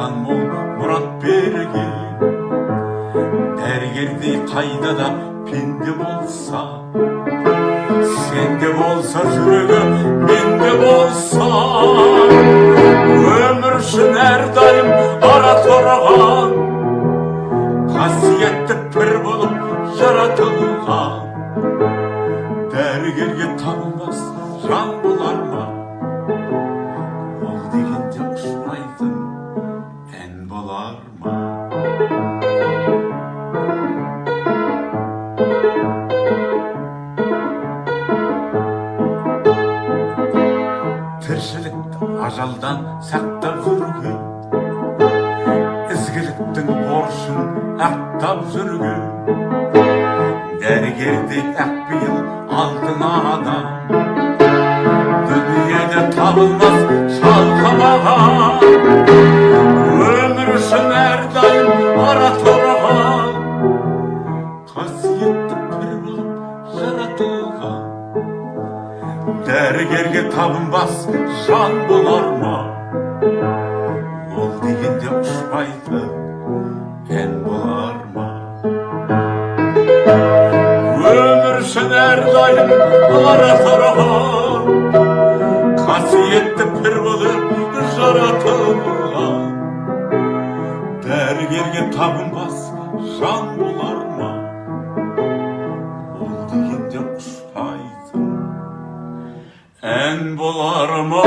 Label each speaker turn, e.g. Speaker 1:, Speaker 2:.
Speaker 1: саған мол мұрат берген. Дәрігердей қайда да пенде болса, сенде болса жүрегі, менде болса, өмір үшін әрдайым ара тұрған, қасиетті пір болып жаратылған. Дәрігерге табылмас жан болар ма? Ол дегенде ұшпайтын ән болар ма? Тіршілікті ажалдан сақтап жүрген, ізгіліктің борышын ақтап жүрген, дәрігердей ақпейіл алтын адам, дүниеде табылмас шалқымаған, өмір үшін әрдайым ара тұрған, қасиетті пір болып жаратылған. Дәрігерге табынбас жан болар ма? Ол дегенде ұшпайтын ән болар ма? Өмір үшін әрдайым ара тұрған, қасиетті пір болып жаратылған. Дәрігерге табынбас жан болар ма? Ол дегенде ұшпайтын ән болар ма?